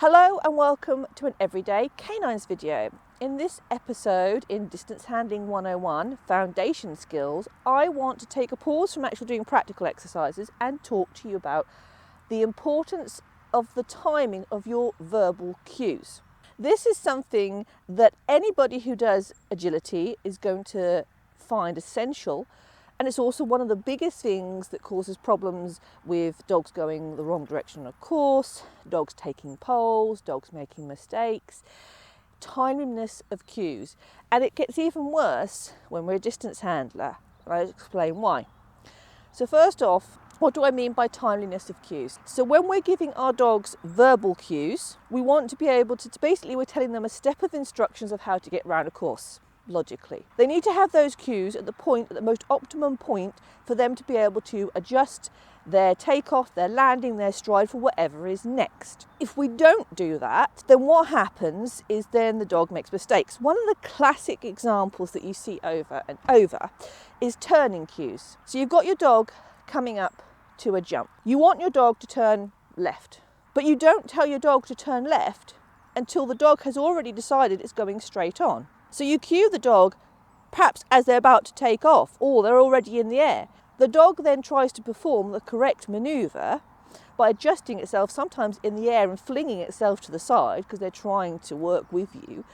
Hello and welcome to an everyday canines video. In this episode in Distance Handling 101, Foundation Skills, I want to take a pause from actually doing practical exercises and talk to you about the importance of the timing of your verbal cues. This is something that anybody who does agility is going to find essential. And it's also one of the biggest things that causes problems with dogs going the wrong direction on a course, dogs taking poles, dogs making mistakes, timeliness of cues. And it gets even worse when we're a distance handler. And I'll explain why. So first off, what do I mean by timeliness of cues? So when we're giving our dogs verbal cues, we want to be able to, basically we're telling them a step of instructions of how to get around a course. Logically, they need to have those cues at the most optimum point for them to be able to adjust their takeoff, their landing, their stride for whatever is next. If we don't do that, then what happens is then the dog makes mistakes. One of the classic examples that you see over and over is turning cues. So you've got your dog coming up to a jump. You want your dog to turn left, but you don't tell your dog to turn left until the dog has already decided it's going straight on. So you cue the dog perhaps as they're about to take off or they're already in the air. The dog then tries to perform the correct manoeuvre by adjusting itself sometimes in the air and flinging itself to the side because they're trying to work with you.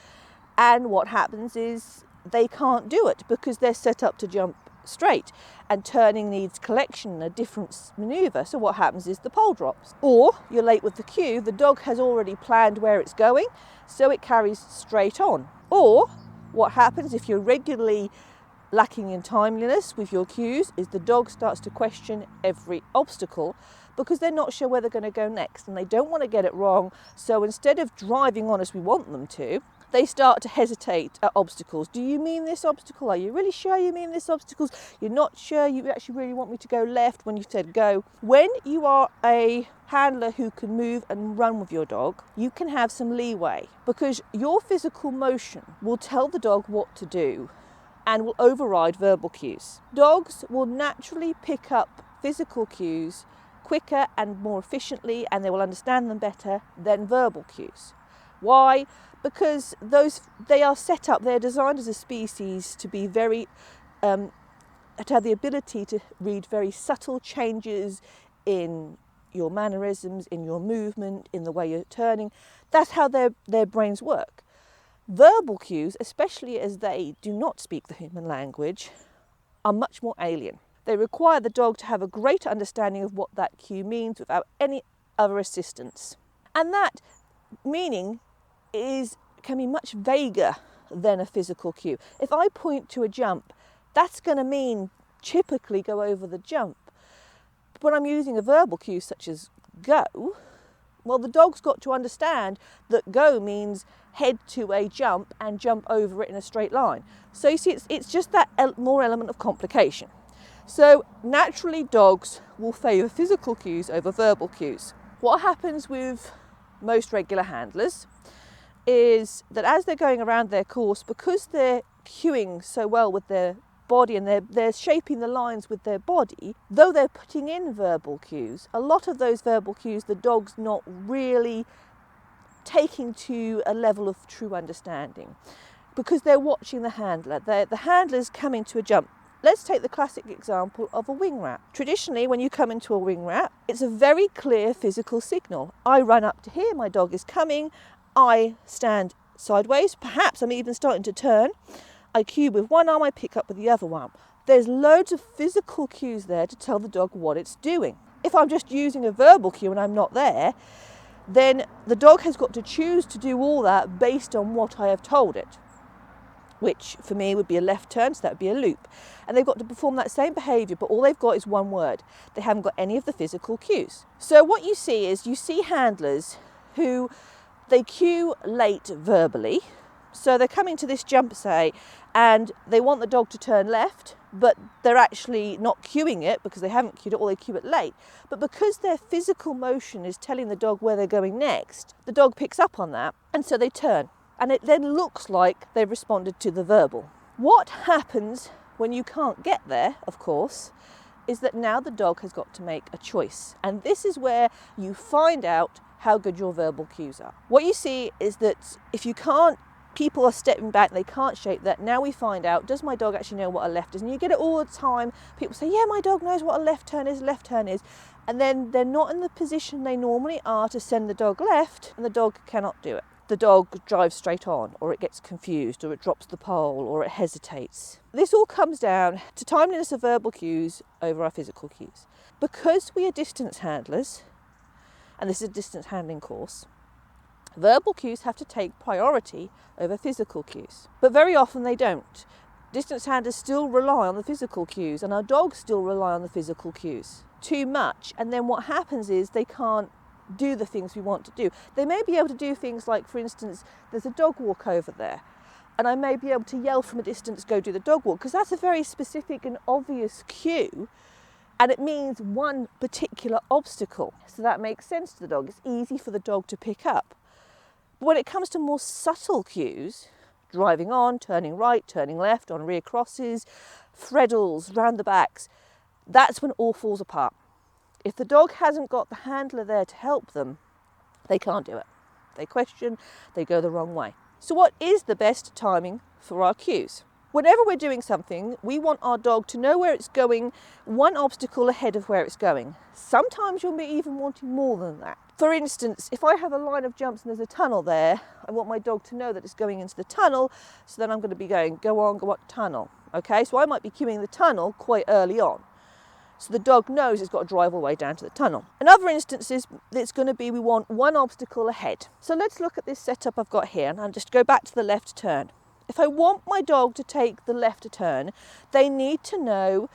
And what happens is they can't do it because they're set up to jump straight, and turning needs collection, a different manoeuvre. So what happens is the pole drops. Or you're late with the cue, the dog has already planned where it's going, so it carries straight on. Or what happens if you're regularly lacking in timeliness with your cues is the dog starts to question every obstacle because they're not sure where they're going to go next and they don't want to get it wrong. So instead of driving on as we want them to, they start to hesitate at obstacles. Do you mean this obstacle? Are you really sure you mean this obstacle? You're not sure you actually really want me to go left when you said go. When you are a handler who can move and run with your dog, you can have some leeway because your physical motion will tell the dog what to do and will override verbal cues. Dogs will naturally pick up physical cues quicker and more efficiently, and they will understand them better than verbal cues. Why? Because they are set up, they're designed as a species to be very, to have the ability to read very subtle changes in your mannerisms, in your movement, in the way you're turning. That's how their brains work. Verbal cues, especially as they do not speak the human language, are much more alien. They require the dog to have a greater understanding of what that cue means without any other assistance. And that meaning can be much vaguer than a physical cue. If I point to a jump, that's going to mean typically go over the jump. But when I'm using a verbal cue such as go, well, the dog's got to understand that go means head to a jump and jump over it in a straight line. So you see, it's just that more element of complication. So naturally, dogs will favour physical cues over verbal cues. What happens with most regular handlers is that as they're going around their course, because they're cueing so well with their body and they're shaping the lines with their body, though they're putting in verbal cues, a lot of those verbal cues the dog's not really taking to a level of true understanding because they're watching the handler. The handler's coming to a jump. Let's take the classic example of a wing wrap. Traditionally, when you come into a wing wrap, it's a very clear physical signal. I run up to here, my dog is coming, I stand sideways, perhaps I'm even starting to turn. I cue with one arm, I pick up with the other one. There's loads of physical cues there to tell the dog what it's doing. If I'm just using a verbal cue and I'm not there, then the dog has got to choose to do all that based on what I have told it, which for me would be a left turn, so that would be a loop. And they've got to perform that same behaviour, but all they've got is one word. They haven't got any of the physical cues. So what you see handlers who they cue late verbally. So they're coming to this jump, say, and they want the dog to turn left, but they're actually not cueing it because they haven't cued it or they cue it late. But because their physical motion is telling the dog where they're going next, the dog picks up on that, and so they turn. And it then looks like they've responded to the verbal. What happens when you can't get there, of course, is that now the dog has got to make a choice. And this is where you find out how good your verbal cues are. What you see is that if you can't, people are stepping back, they can't shape that. Now we find out, does my dog actually know what a left is? And you get it all the time. People say, yeah, my dog knows what a left turn is. And then they're not in the position they normally are to send the dog left, and the dog cannot do it. The dog drives straight on, or it gets confused, or it drops the pole, or it hesitates. This all comes down to timeliness of verbal cues over our physical cues. Because we are distance handlers, and this is a distance handling course, verbal cues have to take priority over physical cues. But very often they don't. Distance handlers still rely on the physical cues, and our dogs still rely on the physical cues too much. And then what happens is they can't do the things we want to do. They may be able to do things like, for instance, there's a dog walk over there, and I may be able to yell from a distance, go do the dog walk, because that's a very specific and obvious cue, and it means one particular obstacle. So that makes sense to the dog. It's easy for the dog to pick up. But when it comes to more subtle cues, driving on, turning right, turning left, on rear crosses, freddles, round the backs, that's when all falls apart. If the dog hasn't got the handler there to help them, they can't do it. They question, they go the wrong way. So what is the best timing for our cues? Whenever we're doing something, we want our dog to know where it's going, one obstacle ahead of where it's going. Sometimes you'll be even wanting more than that. For instance, if I have a line of jumps and there's a tunnel there, I want my dog to know that it's going into the tunnel, so then I'm going to be going, go on, tunnel. Okay, so I might be cueing the tunnel quite early on. So the dog knows it's got to drive all the way down to the tunnel. In other instances, it's going to be we want one obstacle ahead. So let's look at this setup I've got here, and I'll just go back to the left turn. If I want my dog to take the left turn, they need to know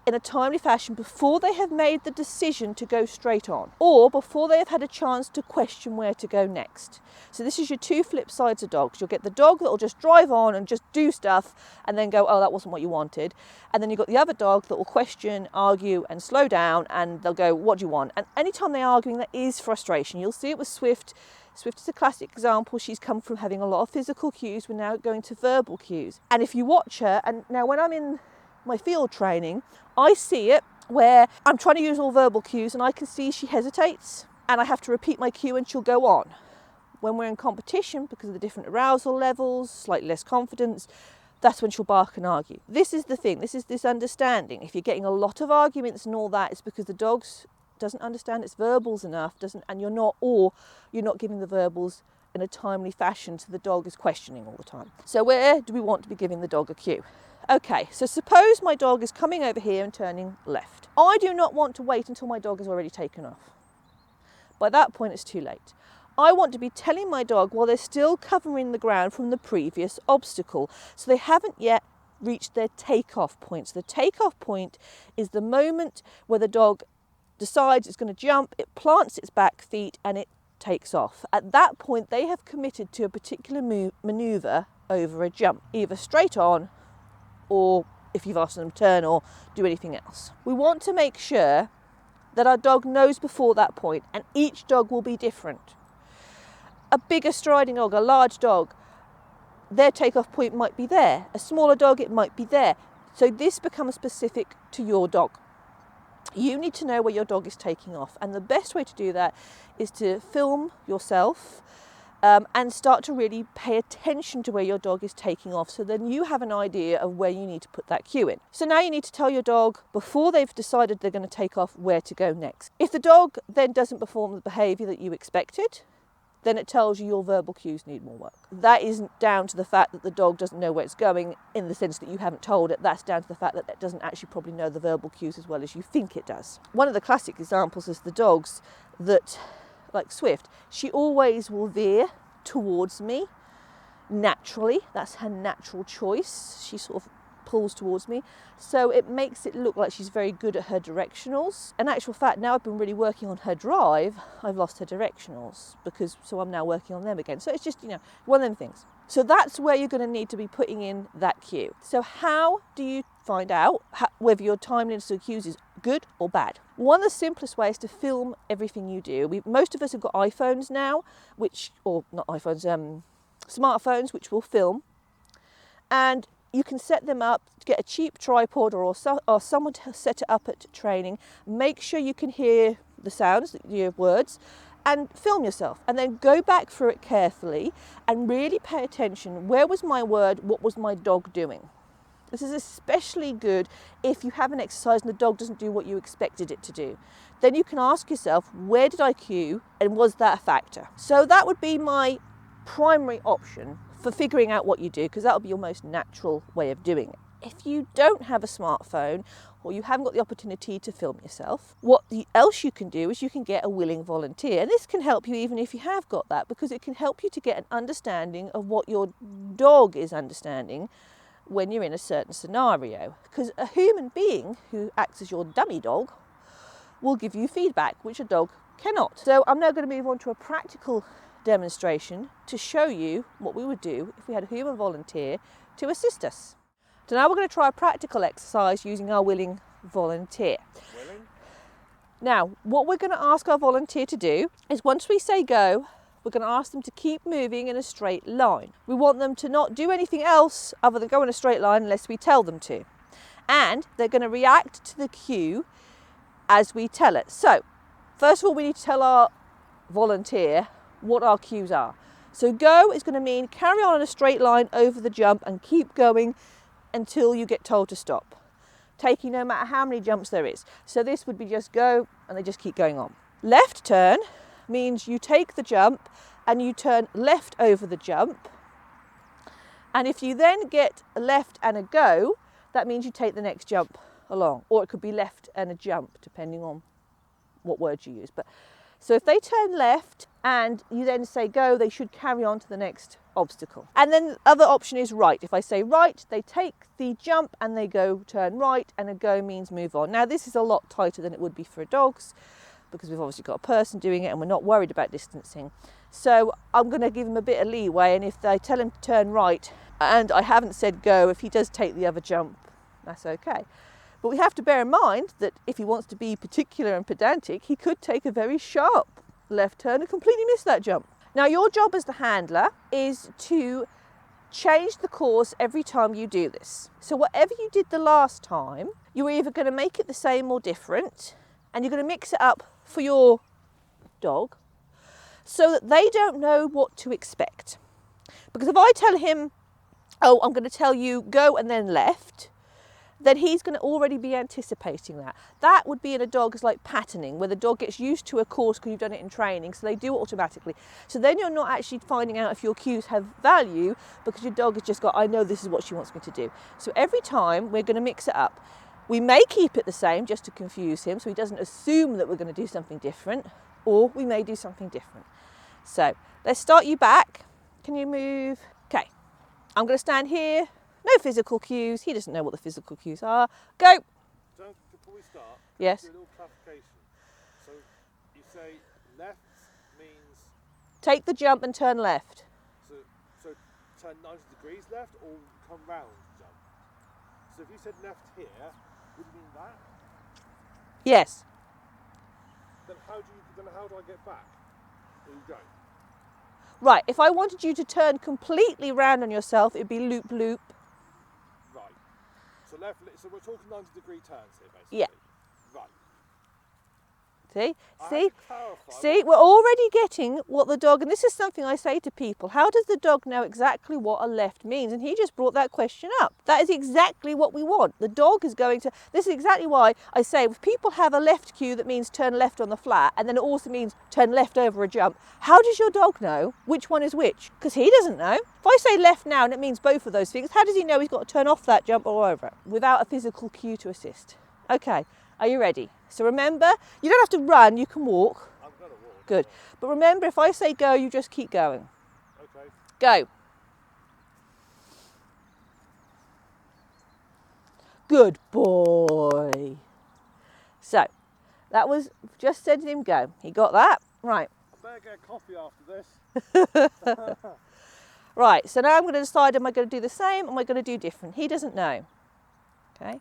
in a timely fashion before they have made the decision to go straight on, or before they have had a chance to question where to go next. So this is your two flip sides of dogs. You'll get the dog that will just drive on and just do stuff and then go, oh, that wasn't what you wanted. And then you've got the other dog that will question, argue and slow down, and they'll go, what do you want? And anytime they're arguing, there is frustration. You'll see it with Swift. Swift is a classic example. She's come from having a lot of physical cues. We're now going to verbal cues. And if you watch her, and now when I'm in my field training, I see it where I'm trying to use all verbal cues and I can see she hesitates and I have to repeat my cue and she'll go on. When we're in competition, because of the different arousal levels, slightly less confidence, that's when she'll bark and argue. This is the thing, this is this understanding. If you're getting a lot of arguments and all that, it's because the dog doesn't understand its verbals enough, and you're not giving the verbals in a timely fashion, so the dog is questioning all the time. So where do we want to be giving the dog a cue? Okay, so suppose my dog is coming over here and turning left. I do not want to wait until my dog has already taken off. By that point, it's too late. I want to be telling my dog while they're still covering the ground from the previous obstacle. So they haven't yet reached their takeoff point. So the takeoff point is the moment where the dog decides it's going to jump, it plants its back feet and it takes off. At that point, they have committed to a particular manoeuvre over a jump, either straight on, or if you've asked them to turn or do anything else. We want to make sure that our dog knows before that point, and each dog will be different. A bigger striding dog, a large dog, their takeoff point might be there. A smaller dog, it might be there. So this becomes specific to your dog. You need to know where your dog is taking off, and the best way to do that is to film yourself and start to really pay attention to where your dog is taking off, so then you have an idea of where you need to put that cue in. So now you need to tell your dog, before they've decided they're going to take off, where to go next. If the dog then doesn't perform the behaviour that you expected, then it tells you your verbal cues need more work. That isn't down to the fact that the dog doesn't know where it's going in the sense that you haven't told it. That's down to the fact that it doesn't actually probably know the verbal cues as well as you think it does. One of the classic examples is the dogs that, like Swift, she always will veer towards me naturally. That's her natural choice. She sort of pulls towards me, so it makes it look like she's very good at her directionals. In actual fact, now I've been really working on her drive, I've lost her directionals, so I'm now working on them again. So it's just, one of them things. So that's where you're going to need to be putting in that cue. So how do you find out whether your timeliness of cues is good or bad? One of the simplest ways to film everything you do. Most of us have got iPhones now, smartphones, which will film, and you can set them up, get a cheap tripod or someone to set it up at training. Make sure you can hear the sounds, your words, and film yourself, and then go back through it carefully and really pay attention. Where was my word? What was my dog doing? This is especially good if you have an exercise and the dog doesn't do what you expected it to do. Then you can ask yourself, where did I cue and was that a factor? So that would be my primary option for figuring out what you do, because that will be your most natural way of doing it. If you don't have a smartphone or you haven't got the opportunity to film yourself, what else you can do is you can get a willing volunteer. And this can help you even if you have got that, because it can help you to get an understanding of what your dog is understanding when you're in a certain scenario. Because a human being who acts as your dummy dog will give you feedback, which a dog cannot. So I'm now going to move on to a practical demonstration to show you what we would do if we had a human volunteer to assist us. So now we're going to try a practical exercise using our willing volunteer. Willing? Now, what we're going to ask our volunteer to do is once we say go, we're going to ask them to keep moving in a straight line. We want them to not do anything else other than go in a straight line unless we tell them to. And they're going to react to the cue as we tell it. So, first of all, we need to tell our volunteer what our cues are. So go is going to mean carry on in a straight line over the jump and keep going until you get told to stop, taking no matter how many jumps there is. So this would be just go and they just keep going on. Left turn means you take the jump and you turn left over the jump. And if you then get a left and a go, that means you take the next jump along. Or it could be left and a jump, depending on what words you use. But so if they turn left and you then say go, they should carry on to the next obstacle. And then the other option is right. If I say right, they take the jump and they go turn right, and a go means move on. Now this is a lot tighter than it would be for dogs, because we've obviously got a person doing it and we're not worried about distancing. So I'm going to give him a bit of leeway, and if I tell him to turn right and I haven't said go, if he does take the other jump, that's okay. But we have to bear in mind that if he wants to be particular and pedantic, he could take a very sharp left turn and completely miss that jump. Now your job as the handler is to change the course every time you do this. So whatever you did the last time, you're either going to make it the same or different, and you're going to mix it up for your dog so that they don't know what to expect. Because if I tell him, oh, I'm going to tell you go and then left, then he's going to already be anticipating that. That would be in a dog as like patterning, where the dog gets used to a course because you've done it in training, so they do it automatically. So then you're not actually finding out if your cues have value, because your dog has just got, I know this is what she wants me to do. So every time we're going to mix it up. We may keep it the same just to confuse him, so he doesn't assume that we're going to do something different, or we may do something different. So let's start you back. Can you move? Okay, I'm going to stand here. No physical cues. He doesn't know what the physical cues are. Go. Before we start, yes. do a little clarification. So you say left means... Take the jump and turn left. So turn 90 degrees left or come round jump? So if you said left here, would you mean that? Yes. Then how do I get back? Or you don't? Right, if I wanted you to turn completely round on yourself, it'd be loop, loop. Right. So we're talking 90-degree turns here, basically. Yeah. Right. See, we're already getting what the dog, and this is something I say to people, how does the dog know exactly what a left means? And he just brought that question up. That is exactly what we want. The dog is going to, this is exactly why I say if people have a left cue that means turn left on the flat, and then it also means turn left over a jump, how does your dog know which one is which? Because he doesn't know. If I say left now and it means both of those things, how does he know he's got to turn off that jump or over it without a physical cue to assist? Okay, are you ready? So remember, you don't have to run, you can walk. I'm going to walk. Good. But remember, if I say go, you just keep going. Okay. Go. Good boy. So, that was just said to him go. He got that? Right. I better get a coffee after this. Right, so now I'm going to decide, am I going to do the same or am I going to do different? He doesn't know. Okay.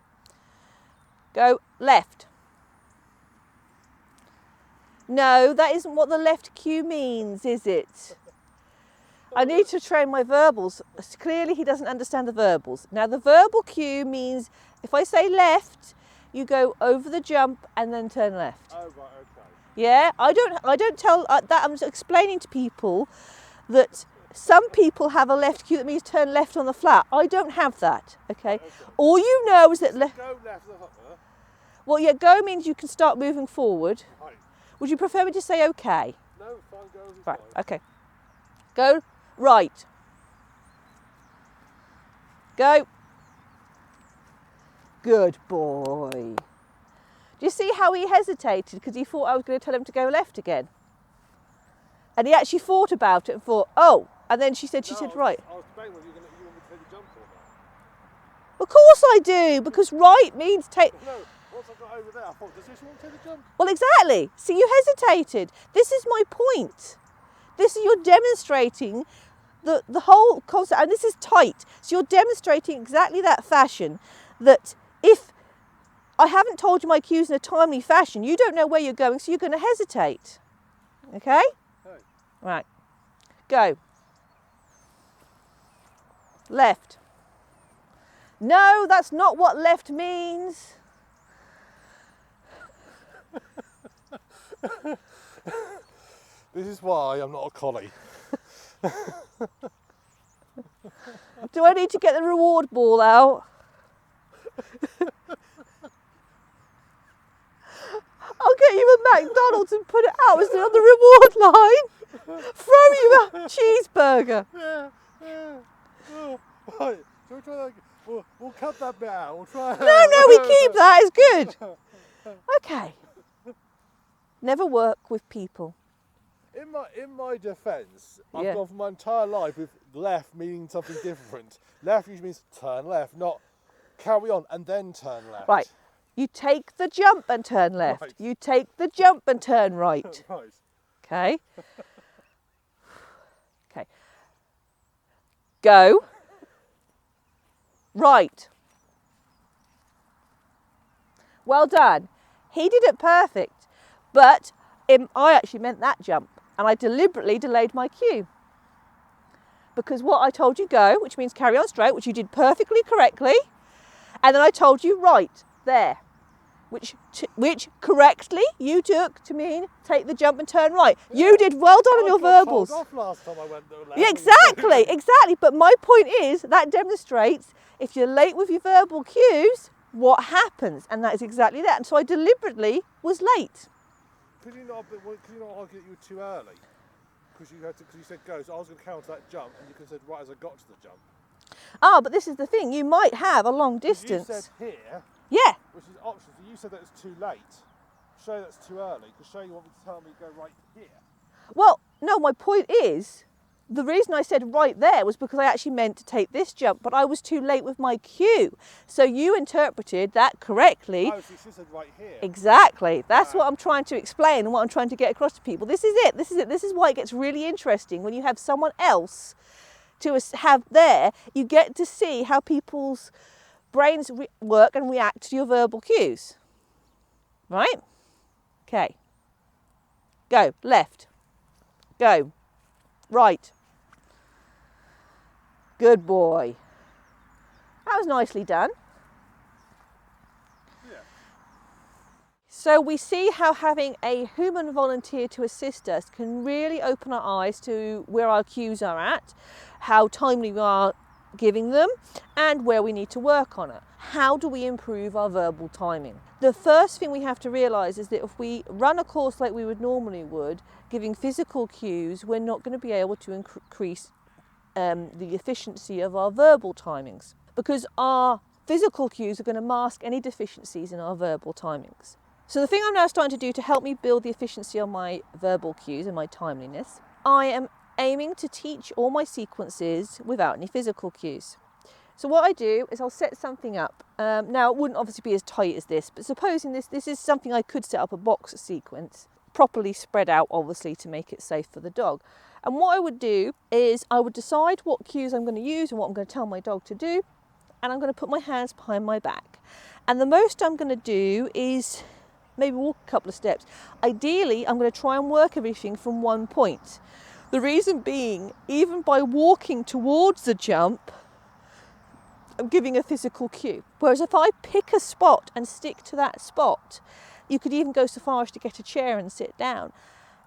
Go left. No, that isn't what the left cue means, is it? I need to train my verbals. Clearly he doesn't understand the verbals. Now the verbal cue means if I say left, you go over the jump and then turn left. Oh, right, okay. Yeah, I don't tell that. I'm just explaining to people that some people have a left cue that means turn left on the flat. I don't have that. Okay. All you know is that Go left. well, yeah, go means you can start moving forward. Right. Would you prefer me to say okay? No, fine, go. Right. Okay. Go right. Go. Good boy. Do you see how he hesitated because he thought I was going to tell him to go left again? And he actually thought about it and thought, oh, and then she said right. I was debating whether you want me to take the jump or not. Of course I do, because right means take. No, once I got over there, I thought, does this want to take the jump? Well, exactly. See, you hesitated. This is my point. You're demonstrating the whole concept, and this is tight. So you're demonstrating exactly that fashion, that if I haven't told you my cues in a timely fashion, you don't know where you're going, so you're going to hesitate. Okay? Hey. Right. Go. Left. No, that's not what left means. This is why I'm not a collie. Do I need to get the reward ball out? I'll get you a McDonald's and put it out as on the reward line. Throw you a cheeseburger. Yeah. Oh, right. So we'll try that. We'll cut that bit out. We'll try. No, we keep that. It's good. Okay. Never work with people. In my defence, Yeah. I've gone for my entire life with left meaning something different. Left usually means turn left, not carry on and then turn left. Right. You take the jump and turn left. Right. You take the jump and turn right. Right. Okay. Okay. Go. Right. Well done. He did it perfect, but I actually meant that jump, and I deliberately delayed my cue. Because what I told you go, which means carry on straight, which you did perfectly correctly, and then I told you right there, which correctly you took to mean take the jump and turn right. Yeah. You did well done on your verbals. Off last time I went left. Yeah, exactly. But my point is that demonstrates if you're late with your verbal cues, what happens, and that is exactly that. And so I deliberately was late. Could you not argue that you were too early? Because you said go, so I was going to counter that jump, and you could have said right as I got to the jump. Ah, but this is the thing. You might have a long distance. You said here. Yeah. Which is options. So you said that it's too late. Show that's too early. Because show you want me to tell me to go right here. Well, no, my point is, the reason I said right there was because I actually meant to take this jump, but I was too late with my cue. So you interpreted that correctly. Oh, so you said right here. Exactly. That's what I'm trying to explain and what I'm trying to get across to people. This is it. This is why it gets really interesting when you have someone else to have there. You get to see how people's brains work and react to your verbal cues. Right? Okay. Go. Left. Go. Right. Good boy. That was nicely done. Yeah. So we see how having a human volunteer to assist us can really open our eyes to where our cues are at, how timely we are giving them, and where we need to work on it. How do we improve our verbal timing? The first thing we have to realise is that if we run a course like we would normally would, giving physical cues, we're not going to be able to increase the efficiency of our verbal timings, because our physical cues are going to mask any deficiencies in our verbal timings. So the thing I'm now starting to do to help me build the efficiency of my verbal cues and my timeliness, I am aiming to teach all my sequences without any physical cues. So what I do is I'll set something up. Now it wouldn't obviously be as tight as this, but supposing this is something I could set up a box sequence, properly spread out obviously to make it safe for the dog. And what I would do is I would decide what cues I'm going to use and what I'm going to tell my dog to do, and I'm going to put my hands behind my back. And the most I'm going to do is maybe walk a couple of steps. Ideally, I'm going to try and work everything from one point. The reason being, even by walking towards the jump, I'm giving a physical cue. Whereas if I pick a spot and stick to that spot, You could even go so far as to get a chair and sit down.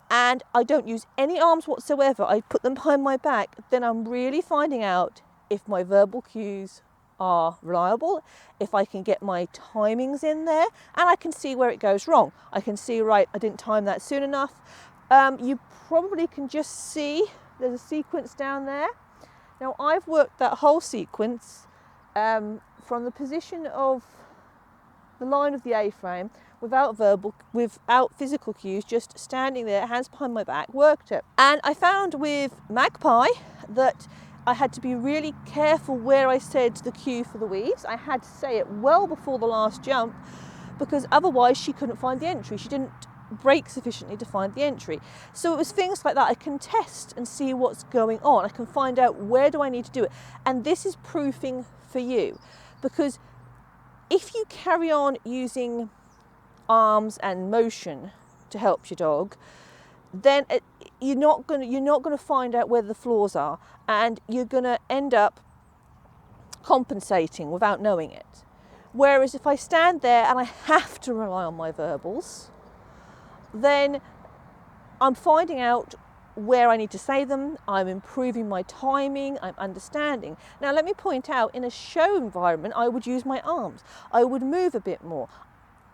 And I don't use any arms whatsoever. I put them behind my back. Then I'm really finding out if my verbal cues are reliable, if I can get my timings in there, and I can see where it goes wrong. I can see, right, I didn't time that soon enough. You probably can just see there's a sequence down there. Now I've worked that whole sequence from the position of the line of the A-frame without physical cues, just standing there, hands behind my back, worked it. And I found with Magpie that I had to be really careful where I said the cue for the weaves. I had to say it well before the last jump, because otherwise she couldn't find the entry. She didn't brake sufficiently to find the entry. So it was things like that. I can test and see what's going on. I can find out where do I need to do it. And this is proofing for you, because if you carry on using arms and motion to help your dog, then you're not going to find out where the flaws are, and you're going to end up compensating without knowing it. Whereas if I stand there and I have to rely on my verbals, then I'm finding out where I need to say them, I'm improving my timing, I'm understanding. Now let me point out, in a show environment I would use my arms, I would move a bit more.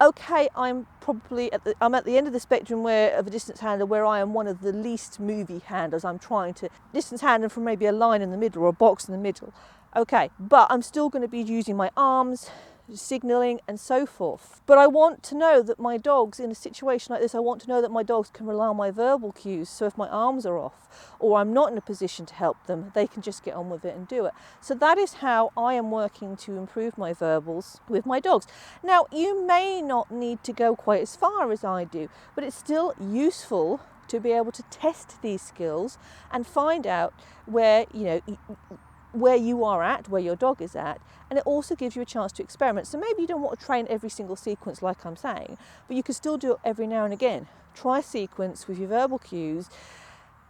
Okay, I'm at the end of the spectrum of a distance handler where I am one of the least movie handlers. I'm trying to distance handle from maybe a line in the middle or a box in the middle. Okay, but I'm still going to be using my arms, signalling and so forth. But I want to know that my dogs, in a situation like this, I want to know that my dogs can rely on my verbal cues. So if my arms are off or I'm not in a position to help them, they can just get on with it and do it. So that is how I am working to improve my verbals with my dogs. Now, you may not need to go quite as far as I do, but it's still useful to be able to test these skills and find out where you are at, where your dog is at, and it also gives you a chance to experiment. So maybe you don't want to train every single sequence like I'm saying, but you can still do it every now and again. Try a sequence with your verbal cues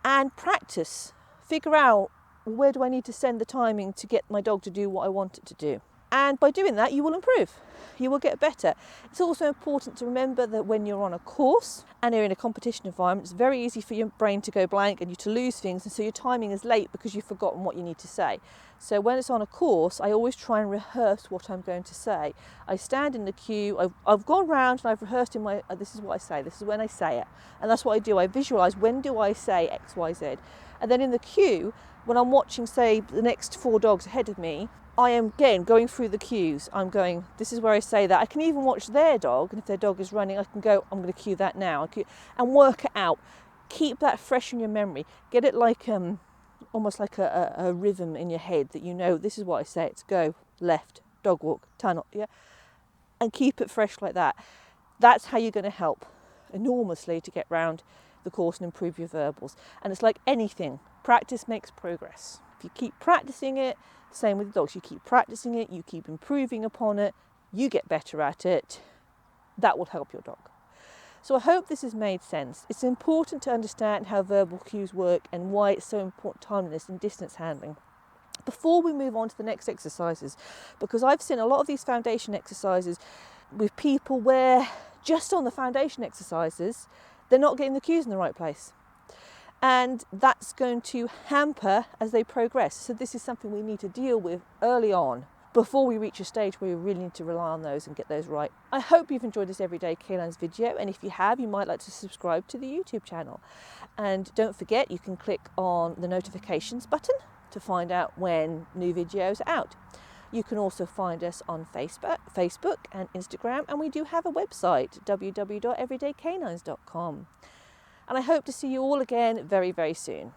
and practice. Figure out, where do I need to send the timing to get my dog to do what I want it to do. And by doing that, you will improve. You will get better. It's also important to remember that when you're on a course and you're in a competition environment, it's very easy for your brain to go blank and you to lose things, and so your timing is late because you've forgotten what you need to say. So when it's on a course, I always try and rehearse what I'm going to say. I stand in the queue, I've gone round and I've rehearsed in my, this is what I say, this is when I say it. And that's what I do. I visualise, when do I say X, Y, Z? And then in the queue, when I'm watching, say, the next 4 dogs ahead of me, I am, again, going through the cues. I'm going, this is where I say that. I can even watch their dog, and if their dog is running, I can go, I'm going to cue that now, and work it out. Keep that fresh in your memory. Get it like, almost like a rhythm in your head that you know, this is what I say, it's go, left, dog walk, tunnel, yeah? And keep it fresh like that. That's how you're going to help enormously to get round the course and improve your verbals. And it's like anything, practice makes progress. If you keep practicing it, same with dogs, you keep practicing it, you keep improving upon it, you get better at it, that will help your dog. So I hope this has made sense. It's important to understand how verbal cues work and why it's so important, timeliness in distance handling. Before we move on to the next exercises, because I've seen a lot of these foundation exercises with people where just on the foundation exercises, they're not getting the cues in the right place. And that's going to hamper as they progress. So this is something we need to deal with early on before we reach a stage where we really need to rely on those and get those right. I hope you've enjoyed this Everyday Canines video, and if you have, you might like to subscribe to the YouTube channel. And don't forget, you can click on the notifications button to find out when new videos are out. You can also find us on Facebook and Instagram, and we do have a website, www.everydaycanines.com. And I hope to see you all again very, very soon.